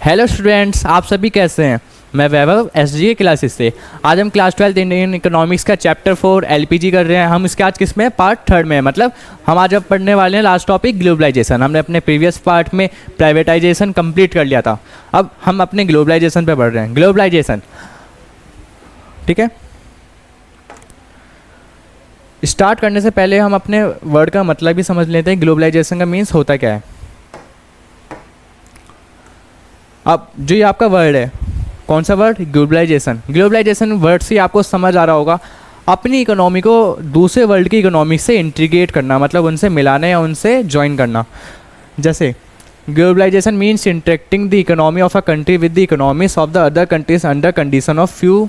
Hello students, आप सभी कैसे हैं। मैं वैभव SGA क्लासेस से। आज हम क्लास 12 इंडियन इकोनॉमिक्स का चैप्टर 4 LPG कर रहे हैं। हम इसके आज किस में पार्ट 3 में, मतलब हम आज अब पढ़ने वाले हैं लास्ट टॉपिक ग्लोबलाइजेशन। हमने अपने प्रीवियस पार्ट में प्राइवेटाइजेशन कंप्लीट कर लिया था। अब हम अपने ग्लोबलाइजेशन पे पढ़ रहे हैं। ग्लोबलाइजेशन, ठीक है। स्टार्ट करने से पहले हम अपने वर्ड का मतलब भी समझ लेते हैं। ग्लोबलाइजेशन का मीन्स होता क्या है। अब जो ये आपका वर्ड है, कौन सा वर्ड, ग्लोबलाइजेशन। ग्लोबलाइजेशन वर्ड से आपको समझ आ रहा होगा अपनी इकोनॉमी को दूसरे वर्ल्ड की इकोनॉमी से इंटीग्रेट करना, मतलब उनसे मिलाना या उनसे ज्वाइन करना। जैसे globalisation means interacting the economy of a country with the economies of the other countries under condition of few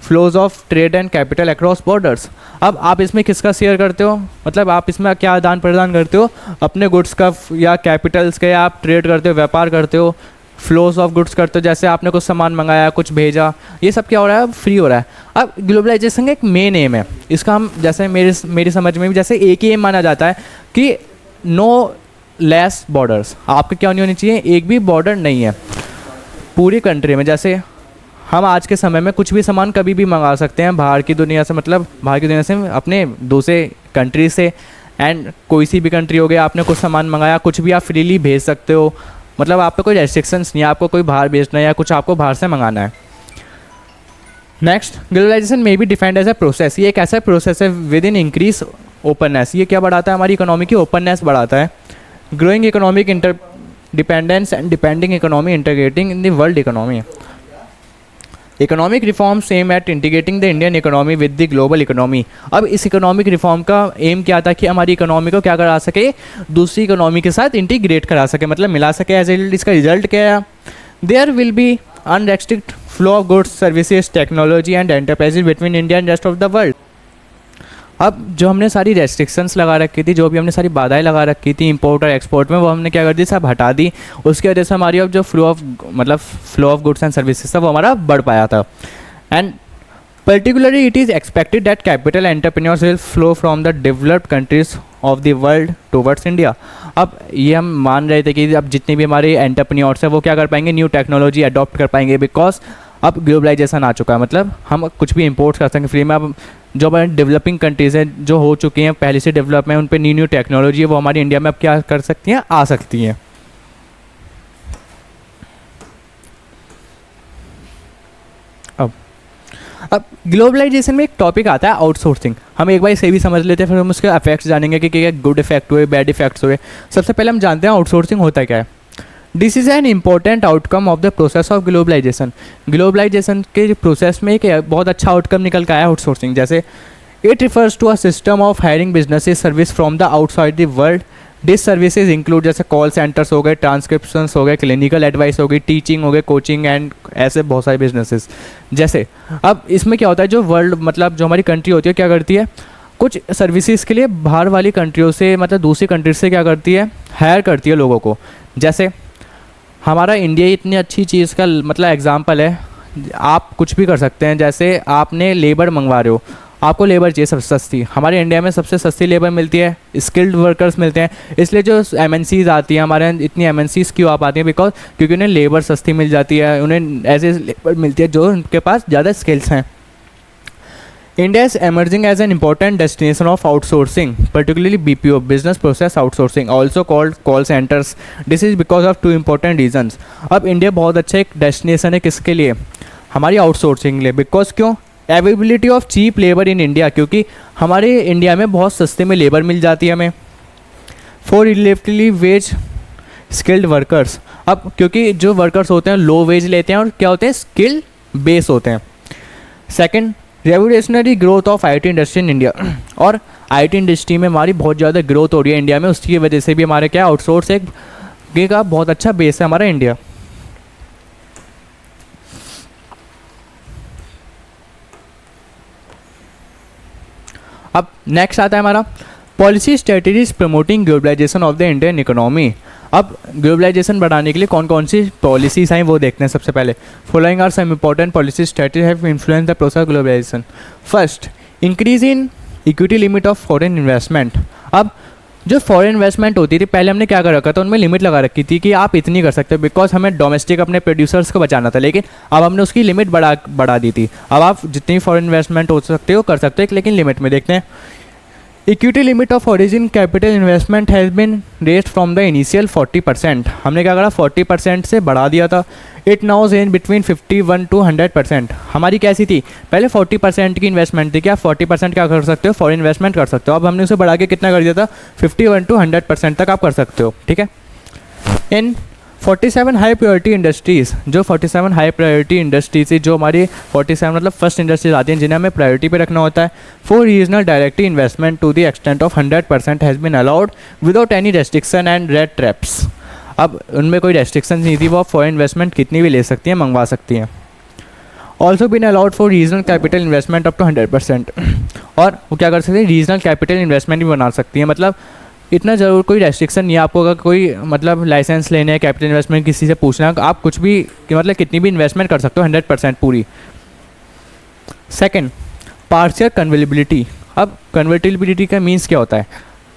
flows of trade and capital across borders. अब आप इसमें किसका शेयर करते हो, मतलब आप इसमें क्या आदान प्रदान करते हो, अपने गुड्स का या कैपिटल्स का, या आप ट्रेड करते हो, व्यापार करते हो, फ्लोज ऑफ गुड्स करते हो। जैसे आपने कुछ सामान मंगाया, कुछ भेजा, ये सब क्या हो रहा है, फ्री हो रहा है। अब ग्लोबलाइजेशन का एक मेन एम है, इसका हम जैसे मेरी समझ में भी जैसे एक ही एम माना जाता है कि नो लेस बॉर्डर्स। आपके क्या नहीं होनी चाहिए, एक भी बॉर्डर नहीं है पूरी कंट्री में। जैसे हम आज के समय में कुछ भी सामान कभी भी मंगा सकते हैं बाहर की दुनिया से, मतलब बाहर की दुनिया से अपने दूसरे कंट्री से। एंड कोई सी भी कंट्री हो गया, आपने कुछ सामान मंगाया, कुछ भी आप फ्रीली भेज सकते हो, मतलब आप पे कोई रेस्ट्रिक्शंस नहीं है आपको कोई बाहर भेजना है या कुछ आपको बाहर से मंगाना है। नेक्स्ट, ग्लोबलाइजेशन में be defined as a process. ये एक ऐसा प्रोसेस है विद इन इंक्रीज ओपननेस। ये क्या बढ़ाता है, हमारी इकोनॉमी की ओपननेस बढ़ाता है। Growing economic interdependence and depending economy integrating in the world economy. Economic reforms aim at integrating the Indian economy with the global economy. अब इस इकोनॉमिक रिफॉर्म का एम क्या था कि हमारी इकोनॉमी को क्या करा सके, दूसरी इकोनॉमी के साथ इंटीग्रेट करा सके, मतलब मिला सके। एज ए रिजल्ट इसका रिजल्ट क्या है, there will be unrestrict flow of goods, services, technology and enterprises between India and rest of the world. अब जो हमने सारी रेस्ट्रिक्शंस लगा रखी थी, जो भी हमने सारी बाधाएं लगा रखी थी इंपोर्ट और एक्सपोर्ट में, वो हमने क्या कर दी, सब हटा दी। उसकी वजह से हमारी अब जो flow of goods and services था वो हमारा बढ़ पाया था। And particularly it is expected that capital entrepreneurs will flow from the developed countries of the world towards India. अब ये हम मान रहे थे कि अब जितने भी हमारे एंटरप्रेन्योर्स हैं वो क्या कर पाएंगे, न्यू टेक्नोलॉजी अडॉप्ट कर पाएंगे, बिकॉज अब ग्लोबलाइजेशन आ चुका है। मतलब हम कुछ भी इंपोर्ट कर सकेंगे फ्री में। अब जो हमारे डेवलपिंग कंट्रीज़ हैं, जो हो चुकी हैं पहले से डेवलप हैं, उन पर न्यू टेक्नोलॉजी है, वो हमारी इंडिया में अब क्या कर सकती हैं, आ सकती हैं। अब ग्लोबलाइजेशन में एक टॉपिक आता है आउटसोर्सिंग। हम एक बार इसे भी समझ लेते हैं, फिर हम उसके इफेक्ट्स जानेंगे कि क्या गुड इफेक्ट हुए, बैड इफेक्ट्स हुए। सबसे पहले हम जानते हैं आउटसोर्सिंग होता क्या है। This is an important outcome of the process of globalisation. Globalisation के प्रोसेस में एक बहुत अच्छा आउटकम निकल के आया आउटसोर्सिंग। जैसे it refers to a system of hiring businesses service from the outside the world. This services include जैसे कॉल सेंटर्स हो गए, ट्रांसक्रिप्शंस हो गए, क्लिनिकल एडवाइस हो गई, टीचिंग हो गए, कोचिंग एंड ऐसे बहुत सारे बिजनेसेस। जैसे अब इसमें क्या होता है, जो वर्ल्ड मतलब जो हमारी कंट्री होती है क्या करती है, कुछ सर्विसेज के लिए बाहर वाली कंट्रियों से, मतलब दूसरी कंट्री से क्या करती है, हायर करती है लोगों को। जैसे हमारा इंडिया इतनी अच्छी चीज़ का मतलब एग्जांपल है, आप कुछ भी कर सकते हैं। जैसे आपने लेबर मंगवा रहे हो, आपको लेबर चाहिए सब सस्ती। हमारे इंडिया में सबसे सस्ती लेबर मिलती है, स्किल्ड वर्कर्स मिलते हैं। इसलिए जो MNCs आती हैं हमारे यहाँ, इतनी MNCs क्यों आ पाती हैं, बिकॉज क्योंकि उन्हें लेबर सस्ती मिल जाती है, उन्हें ऐसे लेबर मिलती है जो उनके पास ज़्यादा स्किल्स हैं। India is emerging as an important destination of outsourcing, particularly BPO, business process outsourcing, also called call centers. This is because of two important reasons. अब इंडिया बहुत अच्छा एक डेस्टिनेशन है किसके लिए, हमारी आउटसोर्सिंग के लिए। बिकॉज क्यों, availability of cheap labour in India, क्योंकि हमारे इंडिया में बहुत सस्ते में लेबर मिल जाती है हमें। For relatively wage skilled workers. अब क्योंकि जो वर्कर्स होते हैं लो वेज लेते हैं और क्या होते हैं, स्किल बेस होते हैं। Second, revolutionary growth of IT industry in India. और IT इंडस्ट्री में हमारी बहुत ज़्यादा ग्रोथ हो रही है इंडिया में, उसकी वजह से भी हमारे क्या आउटसोर्स एक का बहुत अच्छा बेस है हमारा इंडिया। अब नेक्स्ट आता है हमारा policy strategies promoting globalisation of the Indian economy. अब ग्लोबलाइजेशन बढ़ाने के लिए कौन कौन सी पॉलिसीज हैं वो देखते हैं। सबसे पहले following are some important policy strategy have influence the process of globalisation. First, increase in equity limit of foreign investment. अब जो फॉरेन इन्वेस्टमेंट होती थी पहले हमने क्या कर रखा था, उनमें लिमिट लगा रखी थी कि आप इतनी कर सकते हो, बिकॉज हमें डोमेस्टिक अपने प्रोड्यूसर्स को बचाना था। लेकिन अब हमने उसकी लिमिट बढ़ा दी थी। अब आप जितनी फॉरेन इन्वेस्टमेंट हो सकते हो कर सकते हो, लेकिन लिमिट में। देखते हैं, equity limit of origin capital investment has been raised from the initial 40%। हमने क्या करा, 40% से बढ़ा दिया था। It now range between 51 to 100%। हमारी कैसी थी, पहले 40% की इन्वेस्टमेंट थी कि आप 40% क्या कर सकते हो, फॉरेन इन्वेस्टमेंट कर सकते हो। अब हमने उसे बढ़ा के कितना कर दिया था, 51 to 100% तक आप कर सकते हो। ठीक है। इन 47 हाई प्रायोरिटी इंडस्ट्रीज़, जो 47 हाई प्रायोरिटी इंडस्ट्रीज जो हमारी 47 मतलब फर्स्ट इंडस्ट्रीज आती हैं जिन्हें हमें प्रायोरिटी पे रखना होता है, for regional direct investment to the extent of 100% has been allowed without any restriction and red traps. अब उनमें कोई रेस्ट्रिक्शन नहीं थी, वो फॉरेन इन्वेस्टमेंट कितनी भी ले सकती हैं, मंगवा सकती हैं। Also been allowed for regional capital investment up to 100%। और वो क्या कर सकते हैं, रीजनल कैपिटल इन्वेस्टमेंट भी बना सकती हैं। मतलब इतना ज़रूर कोई रेस्ट्रिक्शन नहीं है आपको। अगर कोई मतलब लाइसेंस लेने है कैपिटल इन्वेस्टमेंट किसी से पूछना है, आप कुछ भी मतलब कितनी भी इन्वेस्टमेंट कर सकते हो 100% पूरी। Second, partial convertibility. अब कन्वर्टिबिलिटी का मीन्स क्या होता है,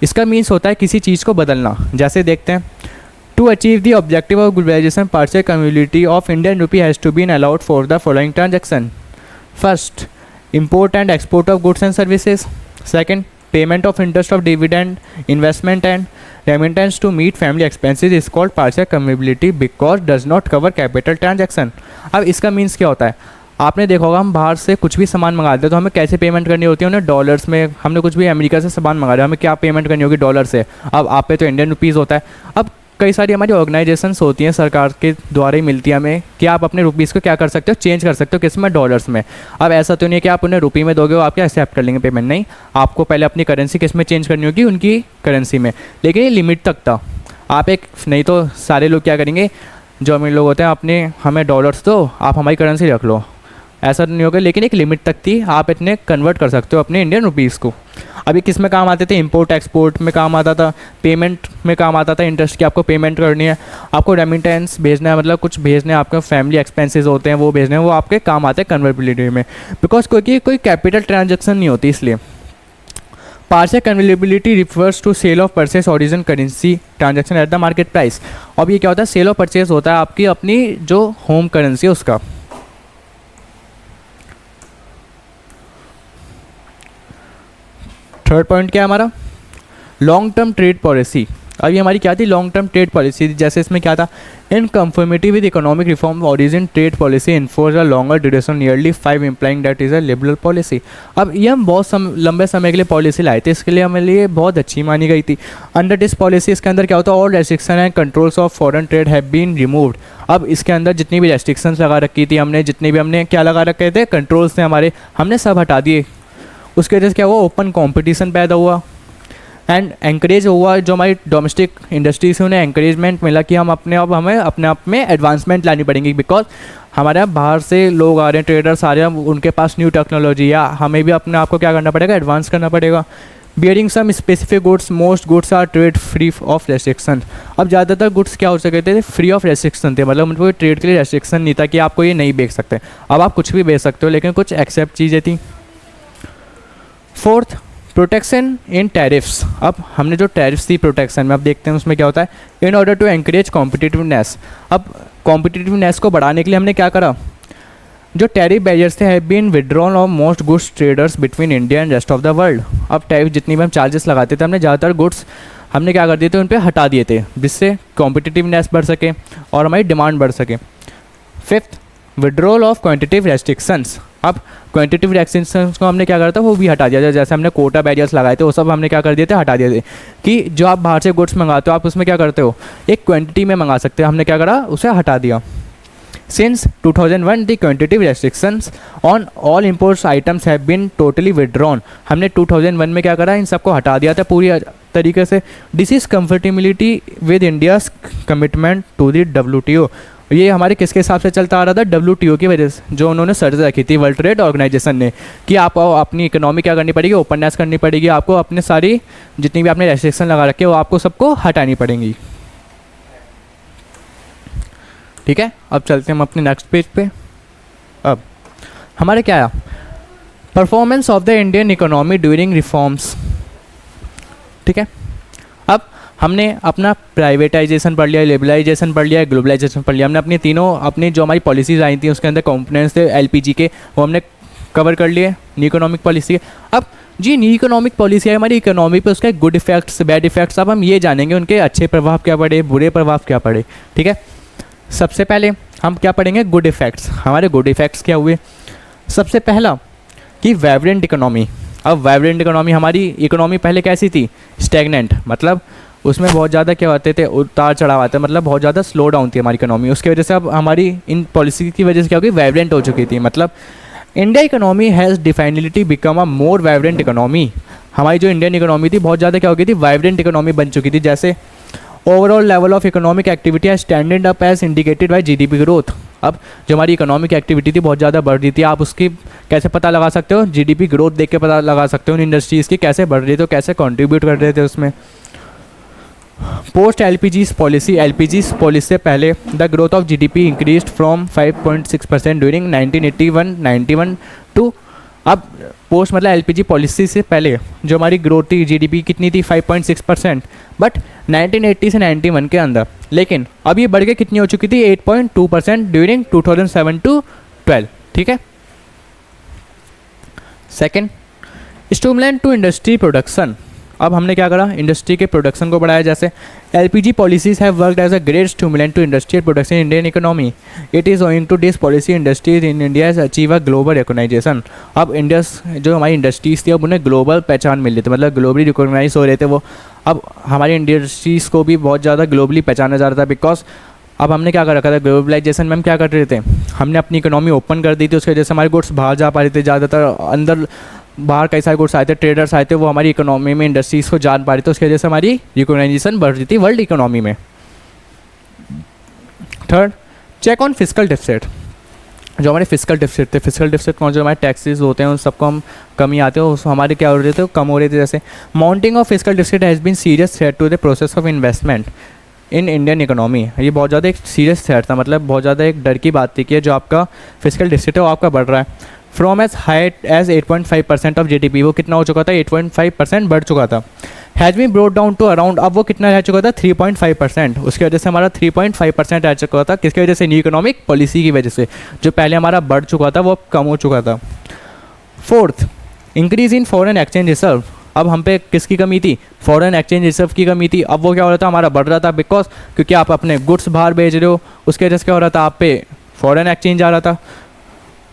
इसका मीन्स होता है किसी चीज़ को बदलना। जैसे देखते हैं, to achieve the objective of globalisation partial convertibility of Indian rupee has to been allowed for the following transaction. First, import and export of goods and services. Second, payment of interest of dividend, investment and remittance to meet family expenses is called partial convertibility because does not cover capital transaction. अब इसका means क्या होता है, आपने देखा होगा हम बाहर से कुछ भी सामान मंगाते हैं तो हमें कैसे पेमेंट करनी होती है, उन्हें डॉलर्स में। हमने कुछ भी अमेरिका से सामान मंगा रहे हैं, हमें क्या पेमेंट करनी होगी, डॉलर से। अब आप पे तो इंडियन रुपीज़ होता है। अब कई सारी हमारी ऑर्गेनाइजेशंस होती हैं सरकार के द्वारा ही मिलती है हमें कि आप अपने रुपीज़ को क्या कर सकते हो, चेंज कर सकते हो किस में, डॉलर्स में। अब ऐसा तो नहीं है कि आप उन्हें रुपये में दोगे वो आप क्या एक्सेप्ट कर लेंगे पेमेंट, नहीं। आपको पहले अपनी करेंसी किस में चेंज करनी होगी, उनकी करेंसी में। लेकिन ये लिमिट तक था। आप एक नहीं तो सारे लोग क्या करेंगे, जो अमीर लोग होते हैं, अपने हमें डॉलर्स दो, आप हमारी करेंसी रख लो, ऐसा नहीं होगा। लेकिन एक लिमिट तक थी, आप इतने कन्वर्ट कर सकते हो अपने इंडियन रुपीज़ को। अभी किस में काम आते थे, इंपोर्ट एक्सपोर्ट में काम आता था, पेमेंट में काम आता था, इंटरेस्ट की आपको पेमेंट करनी है, आपको रेमिटेंस भेजना है, मतलब कुछ भेजने, आपके फैमिली एक्सपेंसेस होते हैं वो भेजने हैं, वो आपके काम आते हैं कन्वर्टिबिलिटी में। बिकॉज कोई कैपिटल ट्रांजेक्शन नहीं होती, इसलिए। Partial convertibility refers to sale of purchase origin currency transaction at the market price. अब ये क्या होता है, सेल ऑफ परचेस होता है आपकी अपनी जो होम करेंसी है उसका। थर्ड पॉइंट क्या है हमारा, लॉन्ग टर्म ट्रेड पॉलिसी। अब ये हमारी क्या थी, लॉन्ग टर्म ट्रेड पॉलिसी। जैसे इसमें क्या था, in conformity with economic reform origin trade policy enforce a longer duration nearly 5 implying that is a liberal policy. अब ये हम बहुत लंबे समय के लिए पॉलिसी लाए थे, इसके लिए हमारे लिए बहुत अच्छी मानी गई थी। अंडर दिस पॉलिसी इसके अंदर क्या होता है, all restriction and controls of foreign trade have been removed. अब इसके अंदर जितनी भी रेस्ट्रिक्शंस लगा रखी थी हमने, जितने भी हमने क्या लगा रखे थे, कंट्रोल्स थे हमारे, हमने सब हटा दिए। उसके वजह से क्या हुआ, ओपन कंपटीशन पैदा हुआ एंड एंकरेज हुआ। जो हमारी डोमेस्टिक इंडस्ट्रीज है उन्हें एंकरेजमेंट मिला कि हमें अपने आप में एडवांसमेंट लानी पड़ेगी। बिकॉज हमारे यहाँ बाहर से लोग आ रहे हैं, ट्रेडर्स आ रहे हैं, उनके पास न्यू टेक्नोलॉजी, या हमें भी अपने आप को क्या करना पड़ेगा, एडवांस करना पड़ेगा। Bearing some specific goods, most goods are trade free of restriction. अब ज़्यादातर गुड्स क्या हो सके थे, फ्री ऑफ रेस्ट्रिक्शन थे, मतलब उनको ट्रेड के लिए रेस्ट्रिक्शन नहीं था कि आपको ये नहीं बेच सकते। अब आप कुछ भी बेच सकते हो, लेकिन कुछ एक्सेप्ट चीज़ें थी। Fourth, protection in tariffs. अब हमने जो टैरिफ्स थी प्रोटेक्शन में, अब देखते हैं उसमें क्या होता है, in order to encourage competitiveness. अब कॉम्पिटिटिवनेस को बढ़ाने के लिए हमने क्या करा, जो टैरिफ बैरियर्स थे have been withdrawn of most goods traders between India and rest of the world. अब टैरिफ जितनी भी हम चार्जेस लगाते थे, हमने ज़्यादातर गुड्स हमने क्या कर दिए थे, उन पर हटा दिए थे, जिससे कॉम्पिटिटिवनेस बढ़ सके और हमारी डिमांड बढ़ सके। Fifth, withdrawal of quantitative restrictions. अब क्वांटिटिव रेस्ट्रिक्शंस को हमने क्या करा था, वो भी हटा दिया था। जैसे हमने कोटा बैरियर्स लगाए थे, वो सब हमने क्या कर दिए थे, हटा दिए थे। कि जो आप बाहर से गुड्स मंगाते हो, आप उसमें क्या करते हो, एक क्वांटिटी में मंगा सकते हो, हमने क्या करा, उसे हटा दिया। Since 2001 the quantitative restrictions on all imports items have been totally withdrawn. हमने 2001 में क्या करा, इन सबको हटा दिया था पूरी तरीके से। This is comfortability with India's commitment to the WTO। ये हमारे किसके हिसाब से चलता आ रहा था, WTO की वजह से, जो उन्होंने सर्च रखी थी वर्ल्ड ट्रेड ऑर्गेनाइजेशन ने, कि आप अपनी इकोनॉमी क्या करनी पड़ेगी, ओपननेस करनी पड़ेगी, आपको अपने सारी जितनी भी आपने रेस्ट्रिक्शन लगा रखे वो आपको सबको हटानी पड़ेंगी। ठीक है, अब चलते हैं हम अपने नेक्स्ट पेज पे। अब हमारे क्या आया, performance of the Indian economy during reforms. ठीक है, हमने अपना प्राइवेटाइजेशन पढ़ लिया, लिबरलाइजेशन पढ़ लिया, ग्लोबलाइजेशन पढ़ लिया। हमने अपनी तीनों अपनी जो हमारी पॉलिसीज़ आई थी उसके अंदर कंपोनेंट्स थे एलपीजी के, वो हमने कवर कर लिए न्यू इकोनॉमिक पॉलिसी के। अब जी न्यू इकोनॉमिक पॉलिसी है हमारी इकोनॉमी पे, उसके गुड इफेक्ट्स बैड इफेक्ट्स, अब हम ये जानेंगे उनके अच्छे प्रभाव क्या पड़े, बुरे प्रभाव क्या पड़े। ठीक है, सबसे पहले हम क्या पढ़ेंगे, गुड इफेक्ट्स। हमारे गुड इफेक्ट्स क्या हुए? सबसे पहला कि वाइब्रेंट इकोनॉमी। अब वाइब्रेंट इकोनॉमी, हमारी इकोनॉमी पहले कैसी थी? स्टैग्नेंट, मतलब उसमें बहुत ज़्यादा क्या होते थे, उतार चढ़ाव आते, मतलब बहुत ज़्यादा स्लो डाउन थी हमारी इकोनॉमी। उसकी वजह से अब हमारी इन पॉलिसी की वजह से क्या होगी, वाइब्रेंट हो चुकी थी। मतलब India economy has definitely become a more vibrant economy. हमारी जो इंडियन इकोनॉमी थी बहुत ज़्यादा क्या हो गई थी, वाइब्रेंट इकोनॉमी बन चुकी थी। जैसे overall level of economic activity है standard up as indicated by GDP growth. अब जो हमारी इकोनॉमिक एक्टिविटी थी बहुत ज़्यादा बढ़ रही थी, आप उसकी कैसे पता लगा सकते हो, जीडीपी ग्रोथ देख के पता लगा सकते हो उन इंडस्ट्रीज़ की कैसे बढ़ रही थी, तो कैसे कंट्रीब्यूट कर रहे थे उसमें। पोस्ट एलपीजी पॉलिसी से पहले the growth of GDP increased from 5.6% during 1981 to, अब पोस्ट मतलब एलपीजी पॉलिसी से पहले जो हमारी ग्रोथ थी जीडीपी कितनी थी, 5.6%, बट 1980 से 91 के अंदर। लेकिन अब ये बढ़ के कितनी हो चुकी थी, 8.2% ड्यूरिंग 2007 टू 12। ठीक है, second, stimulant to industry production. अब हमने क्या करा, इंडस्ट्री के प्रोडक्शन को बढ़ाया। जैसे LPG policies have worked as a great stimulant to industrial production in Indian economy. It is owing to this policy industries in India has achieve a global recognisation. अब indus जो हमारी industries थी अब उन्हें global पहचान मिल रही थी, मतलब ग्लोबली रिकॉग्नाइज हो रहे थे वो। अब हमारी इंडस्ट्रीज़ को भी बहुत ज़्यादा ग्लोबली पहचाना जा रहा था, बिकॉज अब हमने क्या कर रखा था, ग्लोबलाइजेशन में हम क्या कर रहे थे, हमने अपनी इकोनॉमी ओपन कर दी थी। उसकी वजह से हमारे गुड्स बाहर जा पा रहे थे, ज़्यादातर अंदर बाहर कई सारे गुड्स आए थे, ट्रेडर्स आए थे, वो हमारी इकोनॉमी में इंडस्ट्रीज़ को जान पा रहे थे। उसकी वजह से हमारी रिकॉग्नाइजेशन बढ़ रही थी वर्ल्ड इकोनॉमी में। Third, check on physical deficit. जो हमारे फिजिकल डेफिसिट थे, फिजिकल डेफिसिट कौन, जो हमारे टैक्सेस होते हैं उन सबको हम कमी आते हैं, उस हमारे क्या हो रहे थे, कम हो रहे थे। जैसे mounting of physical deficit has been serious threat to the process of investment in Indian economy. ये बहुत ज़्यादा एक सीरियस थ्रेट था, मतलब बहुत ज़्यादा एक डर की बात थी कि जो आपका फिजिकल डेफिसिट है वो आपका बढ़ रहा है। From as high as 8.5% of GDP, वो कितना हो चुका था, 8.5% बढ़ चुका था। Has been brought down to around, अब वो कितना रह चुका था, 3.5%। उसकी वजह से हमारा 3.5% रह चुका था। किसकी वजह से, न्यू इकोनॉमिक पॉलिसी की वजह से। जो पहले हमारा बढ़ चुका था वो अब कम हो चुका था। Fourth, increase in foreign exchange reserve. अब हम पे किसकी कमी थी, फॉरेन एक्सचेंज रिजर्व की कमी थी। अब वो क्या हो रहा था, हमारा बढ़ रहा था, बिकॉज क्योंकि आप अपने गुड्स बाहर भेज रहे हो, उसकी वजह से क्या हो रहा था, आप पे फॉरेन एक्सचेंज आ रहा था।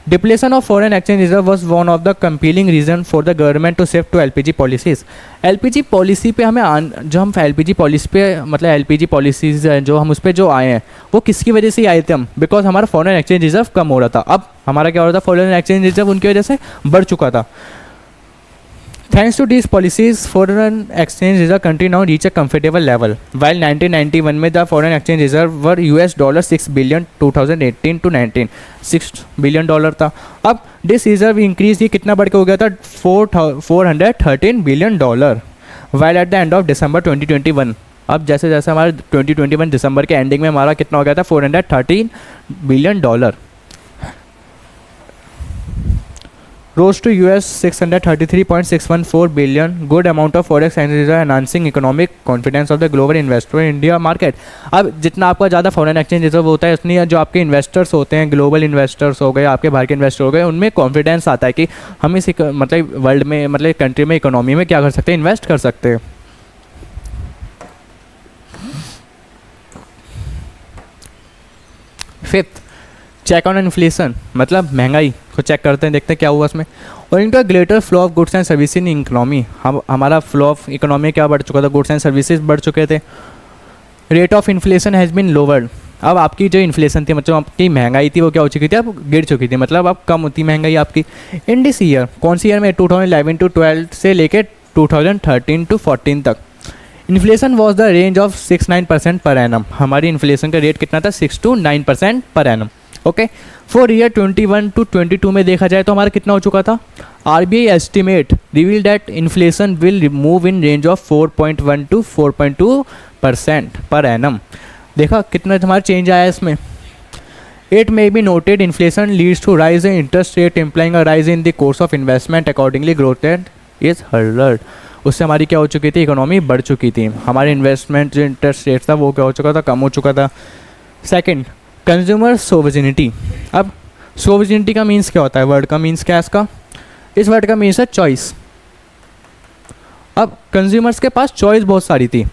Depletion of foreign exchange reserve was one of the compelling reason for the government to shift to LPG policies. LPG policy पे हमें जो हम एलपीजी पॉलिसी पे मतलब एलपीजी पॉलिसीज़ जो हम उस पर जो आए हैं वो किसकी वजह से आए थे हम, बिकॉज हमारा फॉरेन एक्सचेंज रिजर्व कम हो रहा था। अब हमारा क्या हो रहा था, फॉरेन एक्सचेंज रिजर्व उनकी वजह से बढ़ चुका था। Thanks to these policies, foreign exchange reserve country now reach a comfortable level. While 1991 में the foreign exchange reserve were $6 billion 2018 to 19, $6 billion था। अब this reserve increase ये कितना बढ़ के हो गया था, $413 billion. While at the end of December 2021, अब जैसे जैसे हमारे 2021 दिसंबर के एंडिंग में हमारा कितना हो गया था, $413 billion. Rose to US $633.614 billion. Good amount of forex exchange are enhancing economic confidence of the global investor in India market. अब जितना आपका ज़्यादा फॉरेन एक्सचेंज रिजर्व होता है उतनी जो आपके इन्वेस्टर्स होते हैं, ग्लोबल इन्वेस्टर्स हो गए, आपके बाहर के इन्वेस्टर हो गए, उनमें कॉन्फिडेंस आता है कि हम इस मतलब वर्ल्ड में मतलब कंट्री में इकोनॉमी में क्या कर सकते हैं, इन्वेस्ट कर सकते हैं। फिफ्थ, चेक ऑन इन्फ्लेशन, मतलब महंगाई को चेक करते हैं, देखते हैं क्या हुआ उसमें। और इनका greater flow of goods and service in economy, हमारा फ्लो ऑफ इकोनॉमी क्या बढ़ चुका था, गुड्स एंड सर्विसेज बढ़ चुके थे। Rate of inflation has been lowered. अब आपकी जो इन्फ्लेशन थी मतलब आपकी महंगाई थी वो क्या हो चुकी थी, अब गिर चुकी थी, मतलब अब कम होती महंगाई आपकी। इन दिस ईयर, कौन सी ईयर में, 2011 टू 12 से लेकर 2013 टू 14 तक inflation was the range of 6-9% per annum. हमारी इन्फ्लेशन का रेट कितना था, 6 to 9% per annum. Okay, for year 21 to 22 में देखा जाए तो हमारा कितना हो चुका था। RBI estimate reveal that inflation will move in range of 4.1 to 4.2% per annum. देखा कितना हमारा चेंज आया इसमें। It may be noted inflation leads to rise in interest rate implying a rise in the cost of investment, accordingly growth rate is hurdled. उससे हमारी क्या हो चुकी थी, इकोनॉमी बढ़ चुकी थी, हमारे इन्वेस्टमेंट जो इंटरेस्ट रेट था वो क्या हो चुका था, कम हो चुका था। Second, consumer sovereignty. अब सोवर्जिनिटी का मीन्स क्या होता है, वर्ड का मीन्स क्या है इसका, इस वर्ड का मीन्स है चॉइस। अब कंज्यूमर्स के पास चॉइस बहुत सारी थी,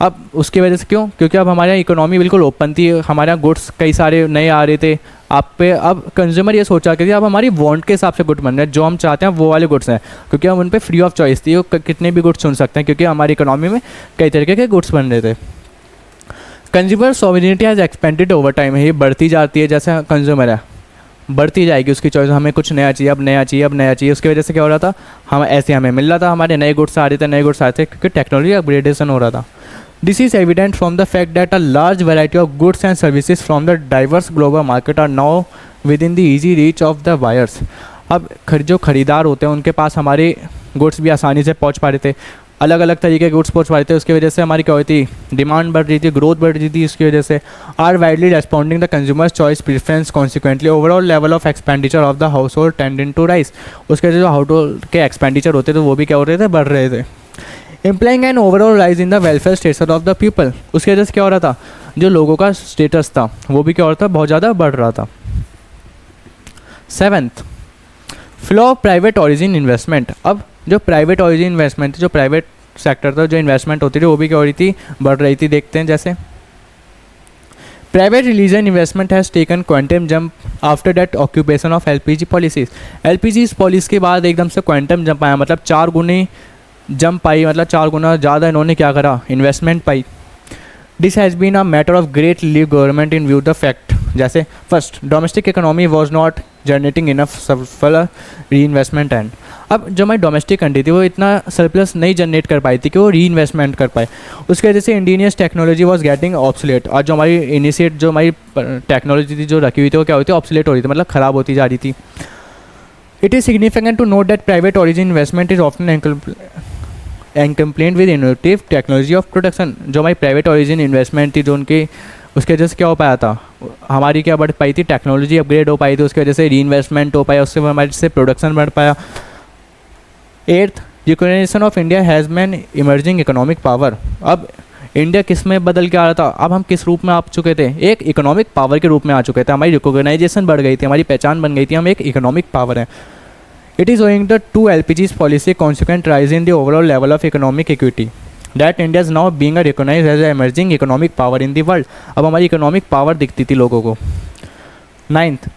अब उसकी वजह से क्यों, क्योंकि अब हमारे यहाँ इकोनॉमी बिल्कुल ओपन थी, हमारे यहाँ गुड्स कई सारे नए आ रहे थे आप पे। अब कंज्यूमर ये सोचा कि अब हमारी वांट के हिसाब से गुड बन रहे हैं, जो हम चाहते हैं वो वाले गुड्स हैं, क्योंकि हम उन पे फ्री ऑफ चॉइस थी, वो कितने भी गुड्स चुन सकते हैं, क्योंकि हमारी इकोनॉमी में कई तरीके के गुड्स बन रहे थे। Consumer sovereignty has expanded over time, ये बढ़ती जाती है, जैसे कंज्यूमर है बढ़ती जाएगी उसकी चॉइस, हमें कुछ नया चाहिए, अब नया चाहिए, अब नया चाहिए, उसकी वजह से क्या हो रहा था, हम ऐसे हमें मिल रहा था, हमारे नए गुड्स आ रहे थे, नए गुड्स आते थे, क्योंकि टेक्नोलॉजी अपग्रेडेशन हो रहा था। This is evident from the fact that a large variety of goods and services from the diverse global market are now within the easy reach of the buyers. अब जो खरीदार होते हैं उनके पास हमारे गुड्स भी आसानी से पहुँच पा रहे थे, अलग अलग तरीके के गुड्स पहुँच पा रहे थे, उसकी वजह से हमारी क्या होती थी, डिमांड बढ़ रही थी, ग्रोथ बढ़ रही थी, उसकी वजह से are widely responding the consumers choice preference, consequently overall level of expenditure of the household tending to rise. उसके जो हाउस होल्ड के एक्सपेंडिचर होते थे वो भी क्या हो रहे थे, बढ़ रहे थे, implying an overall rise in the welfare status of the people. उसकी वजह से क्या हो रहा था, जो लोगों का स्टेटस था वो भी क्या हो रहा था, बहुत ज़्यादा बढ़ रहा था। Seventh, flow of private origin investment. अब जो प्राइवेट ऑरिजिन इन्वेस्टमेंट थी, जो प्राइवेट सेक्टर था, जो इन्वेस्टमेंट होती थी वो भी क्या हो रही थी, बढ़ रही थी। देखते हैं जैसे private religion investment has taken quantum jump after that occupation of LPG policies. LPG policy के बाद एकदम से क्वांटम जंप आया, मतलब 4 गुनी जंप आई, मतलब 4 गुना ज़्यादा इन्होंने क्या करा, इन्वेस्टमेंट पाई। This has been a matter of great relief government in view the fact, जैसे first domestic economy was not generating enough सफल री इन्वेस्टमेंट एंड। अब जो हमारी डोमेस्टिक कंट्री थी वो इतना सरप्लस नहीं जनरेट कर पाई थी कि वो री इन्वेस्टमेंट कर पाए, उसकी वजह से इंडियनियस टेक्नोलॉजी वॉज गेटिंग ऑब्सोलेट। और जो हमारी इनिशिएट जो हमारी टेक्नोलॉजी थी जो रखी हुई थी वो क्या होती है, ऑब्सोलेट हो रही थी, मतलब ख़राब होती जा रही थी। It is significant to note that private origin investment is often and complaint with innovative technology of production. जो हमारी प्राइवेट ऑरिजिन इन्वेस्टमेंट थी जो उनकी, उसकी वजह से क्या हो पाया था, हमारी क्या बढ़ पाई थी, टेक्नोलॉजी अपग्रेड हो पाई थी, उसकी वजह से री इन्वेस्टमेंट हो पाया, उससे हमारे से प्रोडक्शन बढ़ पाया। एट्थ, यूक्रेनाइजेशन of India has man emerging economic power. अब इंडिया किस में बदल के आ रहा था, अब हम किस रूप में आ चुके थे, एक इकोनॉमिक पावर के रूप में आ चुके थे, हमारी रिकॉग्नाइजेशन बढ़ गई थी, हमारी पहचान बन गई थी, हम एक इकोनॉमिक पावर हैं। It is owing the to LPGs policy consequent rise in the overall level of economic equity that India is now being recognised as emerging economic power in the world. अब हमारी economic power दिखती थी लोगों को। Ninth,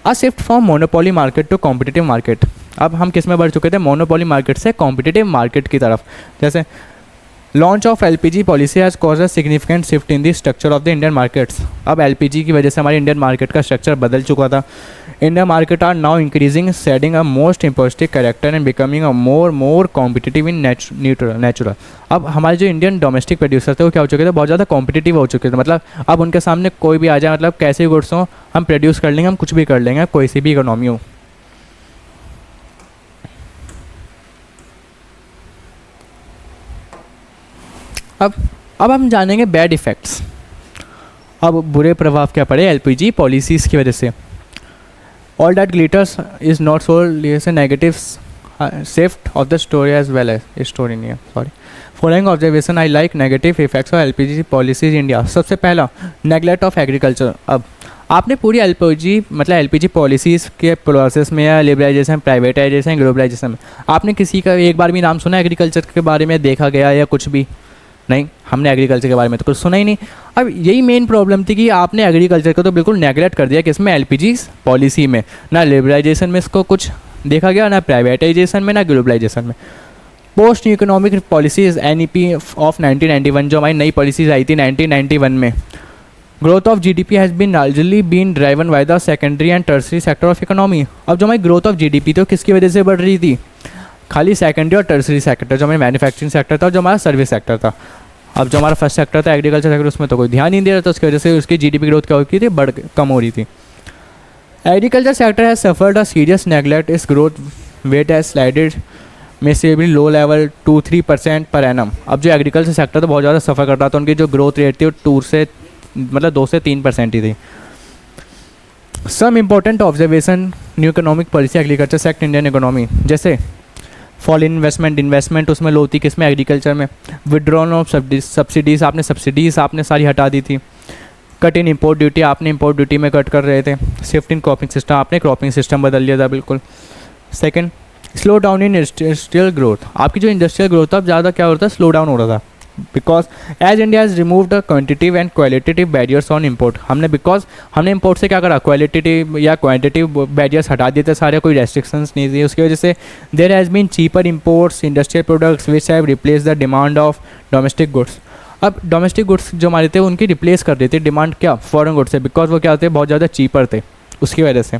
a shift from monopoly market to competitive market. अब हम किस में बढ़ चुके थे, मोनोपोली मार्केट से कॉम्पिटिटिव मार्केट की तरफ। जैसे launch of LPG policy has cause a significant shift in the structure of the Indian markets. अब एलपीजी की वजह से हमारे इंडियन मार्केट का स्ट्रक्चर बदल चुका था। Indian market are now increasing shedding a most इम्पोस्टिक character and becoming a more competitive in natural. अब हमारे जो इंडियन डोमेस्टिक प्रोड्यूसर थे वो क्या हो चुके थे, बहुत ज़्यादा कॉम्पिटिटिव हो चुके थे, मतलब अब उनके सामने कोई भी आ जाए, मतलब कैसे गुड्स हो हम प्रोड्यूस कर लेंगे, हम कुछ भी कर लेंगे, कोई सी भी इकोनॉमी हो। अब हम जानेंगे बैड इफ़ेक्ट्स। अब बुरे प्रभाव क्या पड़े एलपीजी पॉलिसीज़ की वजह से। All that glitters is not sold, ये से negative shift of the story as well as story नहीं है, sorry. Following observation I like negative effects of LPG policies India. सबसे पहला, नेगलेक्ट ऑफ एग्रीकल्चर। अब आपने पूरी एलपीजी पॉलिसीज़ के प्रोसेस में या लिबरलाइजेशन, प्राइवेटाइजेशन, ग्लोबलाइजेशन में आपने किसी का एक बार भी नाम सुना एग्रीकल्चर के बारे में, देखा गया या कुछ भी नहीं, हमने एग्रीकल्चर के बारे में तो कुछ सुना ही नहीं। अब यही मेन प्रॉब्लम थी कि आपने एग्रीकल्चर को तो बिल्कुल नेगलेक्ट कर दिया, किसमें, एलपीजी पॉलिसी में। ना लिबरलाइजेशन में इसको कुछ देखा गया, ना प्राइवेटाइजेशन में, ना ग्लोबलाइजेशन में। Post economic policies NEP of 1991, जो हमारी नई पॉलिसीज़ आई थी 1991 में। Growth of GDP has been largely been driven by the secondary and tertiary sector of economy. अब जो हमारी ग्रोथ ऑफ जीडीपी तो किसकी वजह से बढ़ रही थी, खाली सेकेंडरी और टर्सरी सेक्टर, जो हमारे मैन्युफैक्चरिंग सेक्टर था और जो हमारा सर्विस सेक्टर था। अब जो हमारा फर्स्ट सेक्टर था एग्रीकल्चर सेक्टर, उसमें तो कोई ध्यान नहीं दे रहा था, उसकी वजह से उसकी जीडीपी ग्रोथ क्या होती थी, कम हो रही थी। Agriculture sector has suffered a serious neglect, इस growth weight has slided massively low level 2-3% per annum. अब जो एग्रीकल्चर सेक्टर था बहुत ज़्यादा सफ़र कर रहा था, उनकी जो ग्रोथ रेट थी वो 2 से 3% ही थी। Some important observation new economic policy agriculture sector Indian economy, जैसे फॉल इन इन्वेस्टमेंट उसमें लो थी, किसमें, एग्रीकल्चर में। विड्रॉल ऑफ सब्सिडीज़, आपने सारी हटा दी थी। कट इन इम्पोर्ट ड्यूटी, आपने इम्पोर्ट ड्यूटी में कट कर रहे थे। शिफ्ट इन क्रॉपिंग सिस्टम, आपने क्रॉपिंग सिस्टम बदल लिया था बिल्कुल। Second, slow down in industrial growth, आपकी जो इंडस्ट्रियल ग्रोथ था ज़्यादा क्या हो रहा था, स्लो डाउन हो रहा था। Because as India has removed quantitative and qualitative barriers on import, हमने इम्पोर्ट से क्या करा, क्वालिटेटिव या क्वांटिटिव बैरियर्स हटा दिए थे सारे, कोई रेस्ट्रिक्शंस नहीं थी। उसकी वजह से there has been cheaper imports industrial products which have replace the demand of domestic goods. अब डोमेस्टिक गुड्स जो हमारे थे उनकी रिप्लेस कर देते डिमांड क्या, फॉरेन गुड्स से, बिकॉज वो क्या होते बहुत ज़्यादा चीपर थे उसकी वजह से।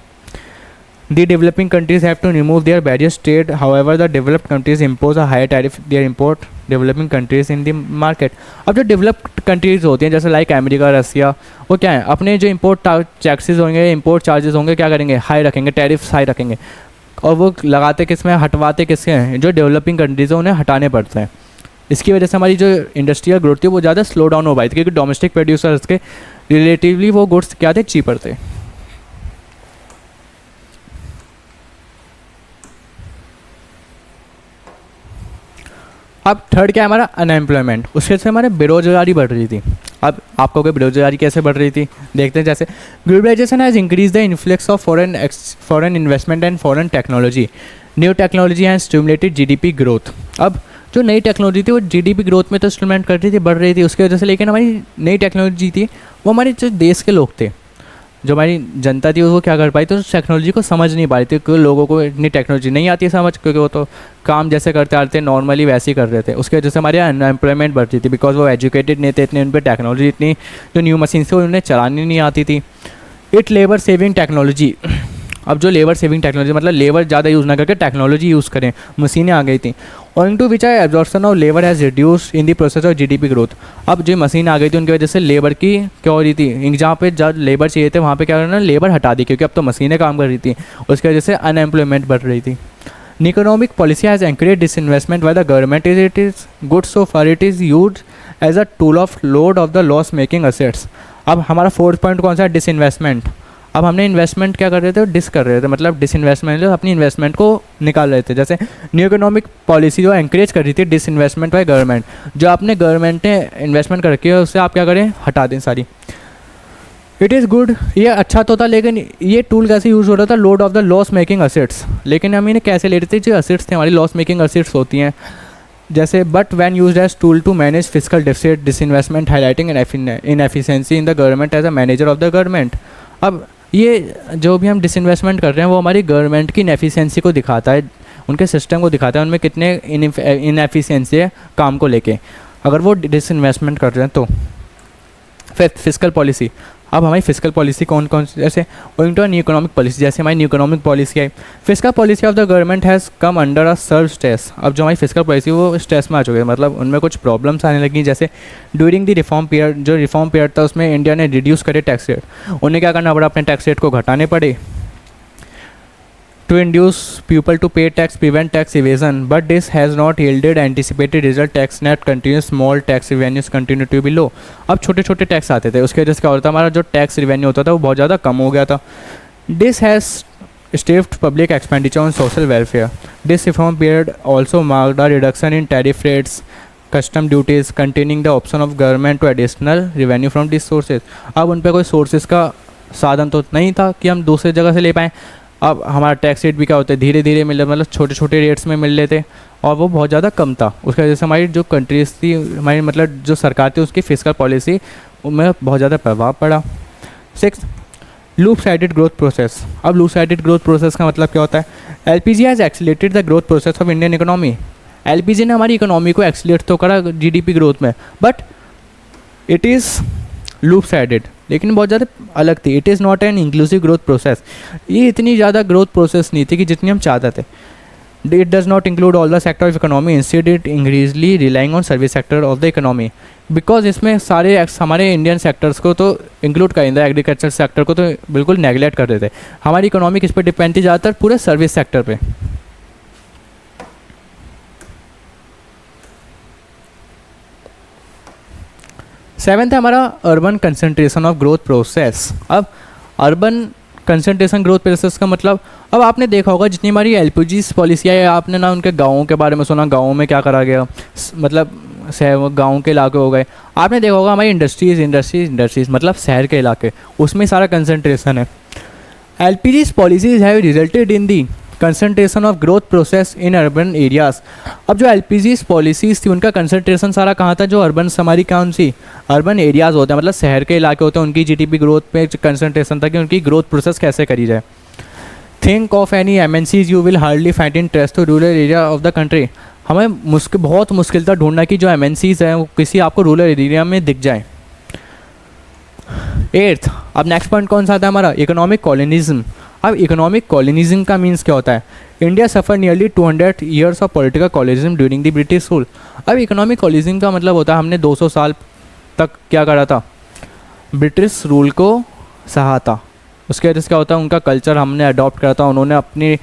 The developing countries have to remove their barriers trade. However, the developed countries impose a higher tariff their import developing countries in the market. अब जो डेवलप्ड कंट्रीज़ होती हैं जैसे लाइक अमेरिका, रसिया, वो क्या है, अपने जो इम्पोर्ट टैक्सेस होंगे, इम्पोर्ट चार्जेस होंगे, क्या करेंगे, हाई रखेंगे, टैरिफ्स हाई रखेंगे। और वो लगाते किस में, हटवाते किसके हैं, जो डेवलपिंग कंट्रीज़ हैं उन्हें हटाने पड़ते हैं। इसकी वजह से हमारी जो इंडस्ट्रियल ग्रोथ थी वो ज़्यादा स्लो डाउन हो पाई थी, क्योंकि डोमेस्टिक प्रोड्यूसर्स के रिलेटिवली वो गुड्स क्या थे, चीपर थे। अब थर्ड क्या है हमारा, अनएम्प्लॉयमेंट, उसके से हमारे बेरोजगारी बढ़ रही थी। अब आपको कोई बेरोजगारी कैसे बढ़ रही थी देखते हैं। जैसे globalization has increase the influx of foreign investment and foreign technology. New technology has stimulated GDP growth. अब जो नई टेक्नोलॉजी थी वो जीडीपी ग्रोथ में तो स्टिमुलेट कर रही थी, बढ़ रही थी उसकी वजह से, लेकिन हमारी नई टेक्नोलॉजी थी वो हमारे जो देश के लोग थे, जो हमारी जनता थी वो क्या कर पाई, तो उस टेक्नोलॉजी को समझ नहीं पा रही थी, क्योंकि लोगों को इतनी टेक्नोलॉजी नहीं आती है समझ, क्योंकि वो तो काम जैसे करते आते नॉर्मली वैसे ही कर रहे थे। उसकी वजह से हमारे अनएम्प्लॉयमेंट बढ़ती थी, बिकॉज वो एजुकेटेड नहीं थे इतने, उन पर टेक्नोलॉजी इतनी जो न्यू मशीन से उन्हें चलानी नहीं आती थी। इट लेबर सेविंग टेक्नोलॉजी, अब जो लेबर सेविंग टेक्नोलॉजी मतलब लेबर ज़्यादा यूज़ ना करके टेक्नोलॉजी यूज़ करें, मशीनें आ गई थी। और into which I absorption of labour has reduce in the process of GDP growth. अब जो मशीन आ गई थी उनकी वजह से लेबर की क्या हो रही थी, जहाँ पे जहाँ लेबर चाहिए थे वहाँ पे क्या करना, लेबर हटा दी, क्योंकि अब तो मशीनें काम कर रही थी, उसकी वजह से अनएम्प्लॉयमेंट बढ़ रही थी। Economic policy has encourage disinvestment by the government is it is good so for it is use as a tool of load of the loss making assets. अब हमारा फोर्थ पॉइंट कौन सा है, डिसइन्वेस्टमेंट। अब हमने इन्वेस्टमेंट क्या कर रहे थे, डिस कर रहे थे, मतलब डिसइन्वेस्टमेंट अपनी इन्वेस्टमेंट को निकाल रहे थे। जैसे न्यू इकोनॉमिक पॉलिसी जो एंकरेज कर रही थी डिसइन्वेस्टमेंट बाय गवर्नमेंट, जो आपने गवर्नमेंट ने इन्वेस्टमेंट कर रखी है उससे आप क्या करें, हटा दें सारी। इट इज़ गुड, ये अच्छा तो था, लेकिन ये टूल कैसे यूज़ हो रहा था, load of the loss making assets. लेकिन हम इन्हें कैसे ले रहे थे, जो असेट्स थे हमारी लॉस मेकिंग असेट्स होती हैं, जैसे but when use as tool to manage physical deficit disinvestment highlighting inefficiency in the government as a manager of the government. अब ये जो भी हम डिसइन्वेस्टमेंट कर रहे हैं वो हमारी गवर्नमेंट की इनएफिशिएंसी को दिखाता है, उनके सिस्टम को दिखाता है, उनमें कितने इनएफिशिएंसी है काम को लेके, अगर वो डिसइन्वेस्टमेंट कर रहे हैं तो। Fifth, physical policy. अब हमारी फिजिकल पॉलिसी कौन कौन सी, जैसे owing to new economic policy, जैसे हमारी न्यू इकोनॉमिक पॉलिसी आई, physical policy of the government has come under a severe stress. अब जो हमारी फिजिकल पॉलिसी वो स्ट्रेस में आ चुकी है, मतलब उनमें कुछ प्रॉब्लम्स आने लगी। जैसे ड्यूरिंग द रिफॉर्म पीरियड, जो रिफॉर्म पीरियड था उसमें इंडिया ने रिड्यूस करे टैक्स रेट, उन्हें क्या करना पड़ा, अपने टैक्स रेट को घटाने पड़े। To induce people to pay tax, prevent tax evasion, but this has not yielded anticipated result, tax net continues small tax revenues continue to be low. अब छोटे छोटे टैक्स आते थे, उसकी वजह से क्या होता था, हमारा जो टैक्स रिवेन्यू होता था वो बहुत ज़्यादा कम हो गया था। This has stepped public expenditure on social welfare. This reform period also marked a reduction in tariff rates, custom duties, containing the option of government to additional revenue from this sources. अब उन पर कोई sources का साधन तो नहीं था कि हम दूसरे जगह से ले पाएँ। अब हमारा टैक्स रेट भी क्या होता है, धीरे धीरे मिल, मतलब छोटे छोटे रेट्स में मिल लेते, और वो बहुत ज़्यादा कम था। उसकी वजह से हमारी जो कंट्रीज़ थी, हमारी मतलब जो सरकार थी, उसकी फिजिकल पॉलिसी में बहुत ज़्यादा प्रभाव पड़ा। Six, loop sided growth process. अब लूप साइडेड ग्रोथ प्रोसेस का मतलब क्या होता है, LPG has accelerated the growth process of Indian economy. LPG ने हमारी इकोनॉमी को एक्सीलरेट तो करा जीडीपी ग्रोथ में, but it is loop sided, लेकिन बहुत ज़्यादा अलग थी। It is not an inclusive growth process, ये इतनी ज़्यादा ग्रोथ प्रोसेस नहीं थी कि जितनी हम चाहते थे। It does not include all the sector of economy, instead it increasingly relying on service sector of the economy, because इसमें सारे हमारे इंडियन सेक्टर्स को तो इंक्लूड करेंगे, एग्रीकल्चर सेक्टर को तो बिल्कुल नेगलेक्ट कर देते। हमारी इकोनॉमी किस पर डिपेंड थी ज़्यादातर, पूरे सर्विस सेक्टर पे। सेवेंथ है हमारा urban concentration of growth process. अब अर्बन कंसंट्रेशन ग्रोथ प्रोसेस का मतलब, अब आपने देखा होगा जितनी हमारी एलपीजी पॉलिसी है, आपने ना उनके गाँवों के बारे में सुना, गाँव में क्या करा गया, मतलब शहर गाँव के इलाके हो गए। आपने देखा होगा हमारी इंडस्ट्रीज़ मतलब शहर के इलाके, उसमें सारा कंसंट्रेशन है। LPG policies have resulted in the concentration of growth process in urban areas. अब जो एलपीजी पॉलिसीज़ थी उनका कंसंट्रेशन सारा कहाँ था, जो अर्बन हमारी कौन सी अर्बन एरियाज़ होते हैं, मतलब शहर के इलाके होते हैं, उनकी जीडीपी ग्रोथ पे कंसंट्रेशन था कि उनकी ग्रोथ प्रोसेस कैसे करी जाए। Think of any MNCs you will hardly find in trace to rural area of the country. हमें बहुत मुश्किल था ढूंढना कि जो एमएनसीज हैं वो किसी आपको रूरल एरिया में दिख जाए। 8th, अब नेक्स्ट पॉइंट कौन सा आता है हमारा, इकोनॉमिक कॉलोनिज्म। अब इकोनॉमिक कॉलोनिज्म का मीन्स क्या होता है, India suffer nearly 200 years of political colonialism during the British rule. अब इकोनॉमिक कॉलोनिज्म का मतलब होता है हमने 200 साल तक क्या करा था, ब्रिटिश रूल को सहा था। उसके वजह से क्या होता है, उनका कल्चर हमने अडॉप्ट करा था, उन्होंने अपनी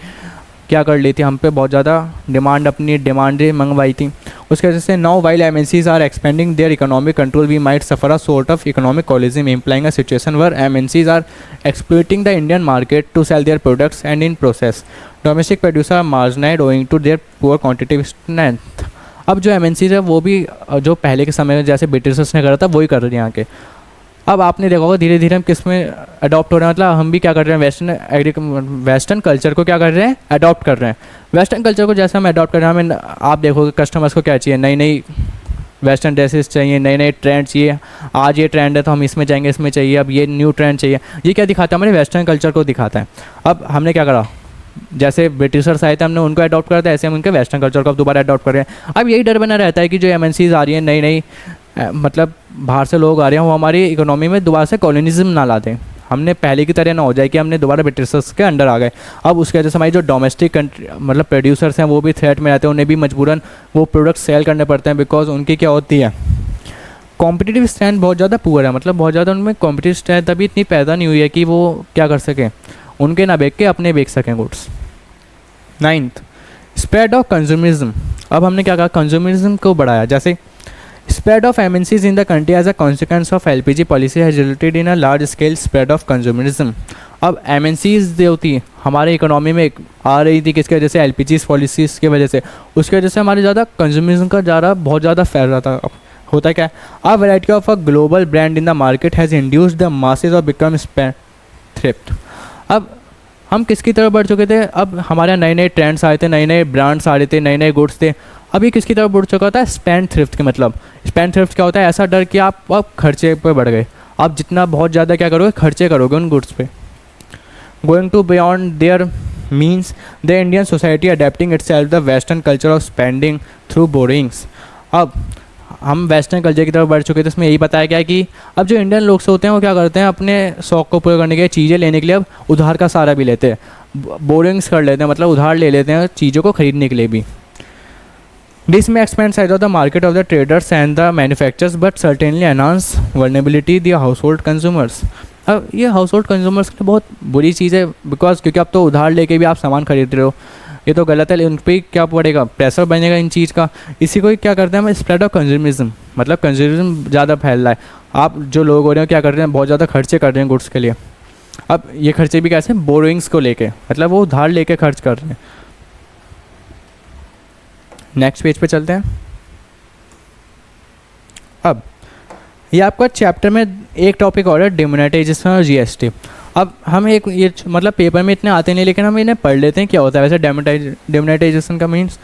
क्या कर ली थी, हम पे बहुत ज़्यादा डिमांडें मंगवाई थी। उसकी वजह से now while MNCs are expanding their economic control we might suffer a sort of economic colonialism implying a situation where MNCs are exploiting the Indian market to sell their products and in process domestic producer are marginalised owing to their poor quantitative strength. अब जो MNCs है वो भी जो पहले के समय में जैसे ब्रिटिशर्स ने करा था वही कर रहे हैं यहाँ के। अब आपने देखा होगा धीरे धीरे हम किस में अडॉप्ट हो रहे हैं, मतलब हम भी क्या कर रहे हैं, वेस्टर्न कल्चर को क्या कर रहे हैं, अडॉप्ट कर रहे हैं। वेस्टर्न कल्चर को जैसे हम अडॉप्ट कर रहे हैं, हमें आप देखोगे कस्टमर्स को क्या चाहिए, नई नई वेस्टर्न ड्रेसेस चाहिए, नए नए ट्रेंड चाहिए। आज ये ट्रेंड है तो हम इसमें जाएंगे, इसमें चाहिए, अब ये न्यू ट्रेंड चाहिए। ये क्या दिखाता है, हमारे वेस्टर्न कल्चर को दिखाता है। अब हमने क्या करा, जैसे ब्रिटिशर्स आए थे हमने उनको अडॉप्ट करा था, ऐसे हम उनके वेस्टर्न कल्चर को अब दोबारा अडॉप्ट कर रहे हैं। अब यही डर बना रहता है कि जो एमएनसीज आ रही हैं नई नई, मतलब बाहर से लोग आ रहे हैं, वो हमारी इकोनॉमी में दोबारा से कॉलोनिज्म ना ला दें, हमने पहले की तरह ना हो जाए कि हमने दोबारा ब्रिटिशर्स के अंडर आ गए। अब उसकी वजह से हमारी जो डोमेस्टिक कंट्री मतलब प्रोड्यूसर्स हैं वो भी थ्रेट में रहते हैं, उन्हें भी मजबूरन वो प्रोडक्ट सेल करने पड़ते हैं, बिकॉज उनकी क्या होती है, कॉम्पिटिटिव स्ट्रेंथ बहुत ज़्यादा पुअर है, मतलब बहुत ज़्यादा उनमें कॉम्पिटिटिव स्ट्रेंथ अभी इतनी पैदा नहीं हुई है कि वो क्या कर सकें, उनके ना बेच के अपने बेच सकें goods. 9th, spread of consumerism. अब हमने क्या कहा, कंज्यूमरिज्म को बढ़ाया, जैसे spread of MNCs in the country as a consequence of LPG policy has resulted in a large scale spread of consumerism। अब MNCs जो होती है हमारे इकोनॉमी में आ रही थी किसकी वजह से, LPG पॉलिसीज़ की वजह से, उसकी वजह से हमारे ज़्यादा कंज्यूमरिज्म का ज़्यादा बहुत ज़्यादा फैल रहा था। होता क्या है, a variety of a global brand in the market has induced the masses और बिकम थ्रिफ्ट। अब हम किसकी तरफ बढ़ चुके थे, अब हमारे नए नए ट्रेंड्स आए थे, नए नए ब्रांड्स आ रहे थे, नए नए गुड्स थे। अभी किसकी तरफ बढ़ चुका था, स्पेंड थ्रिफ्ट के, मतलब स्पेंड थ्रिफ्ट क्या होता है, ऐसा डर कि आप अब खर्चे पे बढ़ गए, आप जितना बहुत ज़्यादा क्या करोगे, खर्चे करोगे उन गुड्स पे। Going to beyond there means the Indian society adapting itself the western culture of spending through borrowings. अब हम वेस्टर्न कल्चर की तरफ बढ़ चुके थे, इसमें यही बताया गया कि अब जो इंडियन लोग होते हैं वो क्या करते हैं, अपने शौक़ को पूरा करने के लिए चीज़ें लेने के लिए अब उधार का सहारा भी लेते हैं, बोरिंग्स कर लेते हैं, मतलब उधार ले लेते हैं चीज़ों को खरीदने के लिए भी। This may expand size of the market of the traders and the manufacturers, but certainly enhance vulnerability the household consumers। अब ये हाउस होल्ड कंज्यूमर्स की बहुत बुरी चीज़ है, बिकॉज क्योंकि अब तो उधार लेके भी आप सामान खरीद रहे हो, ये तो गलत है, उन पर क्या पड़ेगा, प्रेशर बनेगा इन चीज़ का। इसी को क्या करते हैं हम, स्प्रेड ऑफ कंज्यूमरिज्म, मतलब कंज्यूमरिज्म ज़्यादा फैल रहा है। आप जो लोग हो रहे हैं क्या कर रहे हैं, बहुत ज़्यादा खर्चे कर रहे हैं गुड्स के लिए। अब ये खर्चे भी कैसे, बोरोइंग्स को लेके, मतलब वो उधार लेके खर्च कर रहे हैं। नेक्स्ट पेज पे चलते हैं। अब ये आपका चैप्टर में एक टॉपिक और है, डिमोनेटाइजेशन और जीएसटी। अब हम एक ये मतलब पेपर में इतने आते नहीं, लेकिन हम इन्हें पढ़ लेते हैं क्या होता है वैसे डिमोनेटाइजेशन का मीन्स।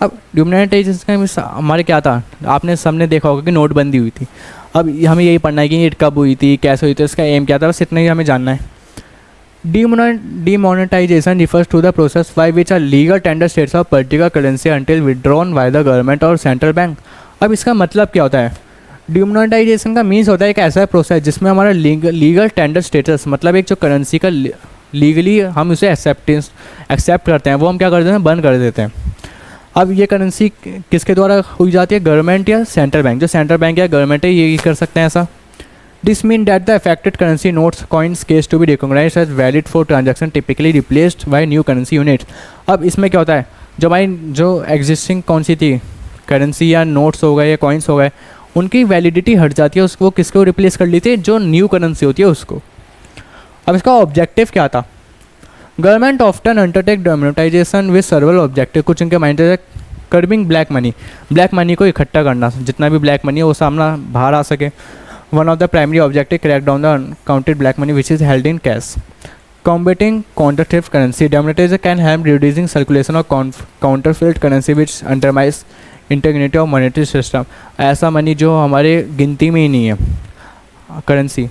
अब डिमोनेटाइजेशन का मीन्स हमारे क्या था, आपने सबने देखा होगा कि नोटबंदी हुई थी। अब हमें यही पढ़ना है कि ये कब हुई थी, कैसे हुई थी, इसका एम क्या था, बस इतना ही हमें जानना है। Demonetization refers to the process by which a legal tender states of particular currency until withdrawn by the government or central bank। अब इसका मतलब क्या होता है, डिमोनेटाइजेशन का मीन्स होता है एक ऐसा प्रोसेस जिसमें हमारा लीगल टेंडर स्टेटस, मतलब एक जो करेंसी का लीगली हम उसे एक्सेप्ट करते हैं, वो हम क्या कर देते हैं, बंद कर देते हैं। अब ये करेंसी किसके द्वारा हुई जाती है, गवर्नमेंट या सेंट्रल बैंक, जो सेंट्रल बैंक या गवर्नमेंट है ये कर सकते हैं ऐसा। This means that the affected currency notes coins case to be recognized as valid for transaction typically replaced by new currency units। अब इसमें क्या होता है, जो हमारी जो एग्जिस्टिंग कौन सी थी करेंसी या नोट्स हो गए या कॉइन्स हो गए, उनकी वैलिडिटी हट जाती है, उसको किसको रिप्लेस कर लेती है, जो न्यू करेंसी होती है उसको। अब इसका ऑब्जेक्टिव क्या था? Government often undertake demonetisation with सर्वल objective, कुछ इनके माइंड है curbing black money, black money को इकट्ठा करना, जितना भी ब्लैक मनी है वो सामना बाहर आ सके। One of the primary objective crack down the uncounted black money which is held in cash. Combating counterfeit currency, demonetization can help reducing circulation of counterfeit currency which undermines integrity of monetary system। ऐसा money जो हमारे गिनती में ही नहीं है currency.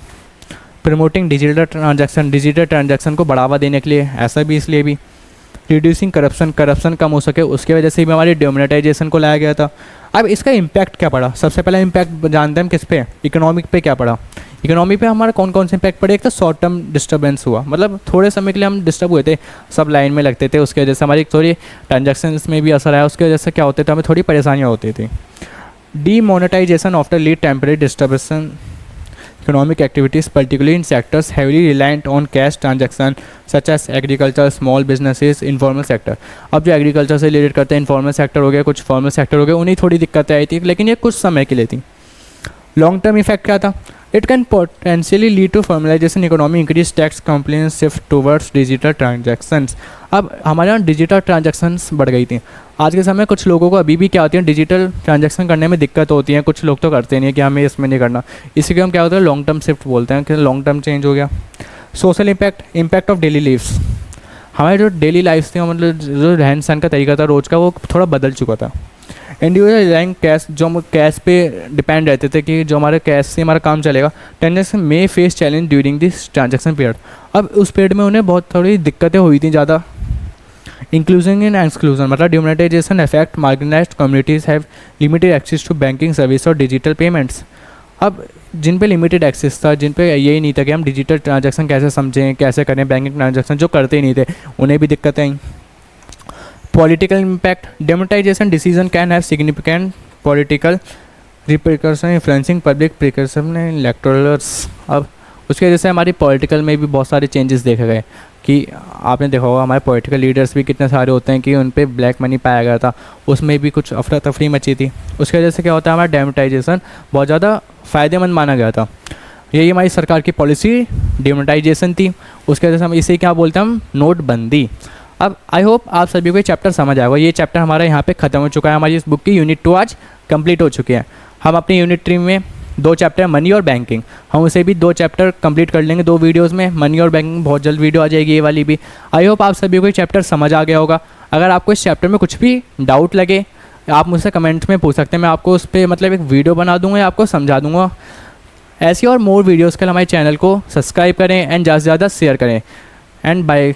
Promoting digital transaction, digital transaction को बढ़ावा देने के लिए, ऐसा भी इसलिए भी। रिड्यूसिंग करप्शन, करप्शन कम हो सके उसकी वजह से भी हमारी डिमोनेटाइजेशन को लाया गया था। अब इसका इम्पैक्ट क्या पड़ा? सबसे पहला इम्पैक्ट जानते हैं हम किस पे, इकोनॉमिक पे क्या पड़ा। इकोनॉमी पे हमारा कौन कौन से इम्पैक्ट पड़े? एक तो शॉर्ट टर्म डिस्टर्बेंस हुआ, मतलब थोड़े समय के लिए हम डिस्टर्ब हुए थे, सब लाइन में लगते थे, उसकी वजह से हमारी थोड़ी ट्रांजैक्शंस में भी असर आया, उसकी वजह से क्या होते थे, हमें थोड़ी परेशानियाँ होती थी। Demonetization after lead temporary disturbance economic activities, particularly in sectors heavily reliant on cash transaction such as agriculture, small businesses, informal sector। अब जो एग्रीकल्चर से रिलेटेड करते हैं, इन्फॉर्मल सेक्टर हो गया, कुछ फॉर्मल सेक्टर हो गया, उन्हें थोड़ी दिक्कतें आई थी, लेकिन ये कुछ समय के लिए थी। लॉन्ग टर्म इफेक्ट क्या था? It can potentially lead to formalization economy, increase tax compliance, shift towards digital transactions. अब हमारे यहाँ डिजिटल ट्रांजैक्शंस बढ़ गई थी। आज के समय कुछ लोगों को अभी भी क्या होती है, डिजिटल ट्रांजैक्शन करने में दिक्कत होती है, कुछ लोग तो करते नहीं है कि हमें इसमें नहीं करना, इसी को हम क्या होता है लॉन्ग टर्म शिफ्ट बोलते हैं कि लॉन्ग टर्म चेंज हो गया। Social impact, impact of daily lifes, हमारे जो डेली लाइफ थी, मतलब जो रहन सहन का तरीका था रोज़ का, वो थोड़ा बदल चुका था। इंडिविजुअल रिलाइंग कैश, जो हम कैश पे डिपेंड रहते थे कि जो हमारे कैश से हमारा काम चलेगा, ट्रांजेक्शन में face challenge during this transaction period. अब उस पीरियड में उन्हें बहुत थोड़ी दिक्कतें हुई थी ज़्यादा। इंक्लूजन इन एक्सक्लूजन, मतलब demonetization effect marginalized communities have limited access to banking service और डिजिटल पेमेंट्स। अब जिन पे लिमिटेड एक्सेस था, जिन पे यही नहीं था कि हम डिजिटल ट्रांजैक्शन कैसे समझें, कैसे करें बैंकिंग ट्रांजैक्शन, जो करते ही नहीं थे, उन्हें भी दिक्कतें आई। Political impact, demonetisation decision can have significant political repercussion influencing public perception electorals. अब उसकी वजह से हमारी पॉलिटिकल में भी बहुत सारे चेंजेस देखे गए कि आपने देखा होगा हमारे पॉलिटिकल लीडर्स भी कितने सारे होते हैं कि उन पे ब्लैक मनी पाया गया था, उसमें भी कुछ अफरा तफरी मची थी। उसकी वजह से क्या होता है, हमारा डिमोनेटाइजेशन बहुत ज़्यादा फ़ायदेमंद माना गया था। यही हमारी सरकार की पॉलिसी डिमोनेटाइजेशन थी। उसकी वजह से हम इसे क्या बोलते हैं, हम नोटबंदी। अब आई होप आप सभी को ये चैप्टर समझ आएगा। ये चैप्टर हमारा यहाँ पे ख़त्म हो चुका है, हमारी इस बुक की यूनिट 2 आज कंप्लीट हो चुकी है। हम अपनी यूनिट 3 में 2 चैप्टर मनी और बैंकिंग, हम उसे भी 2 चैप्टर कंप्लीट कर लेंगे 2 वीडियोस में। मनी और बैंकिंग बहुत जल्द वीडियो आ जाएगी, ये वाली भी। आई होप आप सभी को ये चैप्टर समझ आ गया होगा। अगर आपको इस चैप्टर में कुछ भी डाउट लगे, आप मुझसे कमेंट्स में पूछ सकते हैं, मैं आपको उस पर मतलब एक वीडियो बना दूँगा या आपको समझा दूँगा। ऐसी और मोर वीडियोज़ के लिए हमारे चैनल को सब्सक्राइब करें एंड ज़्यादा से ज़्यादा शेयर करें। And bye.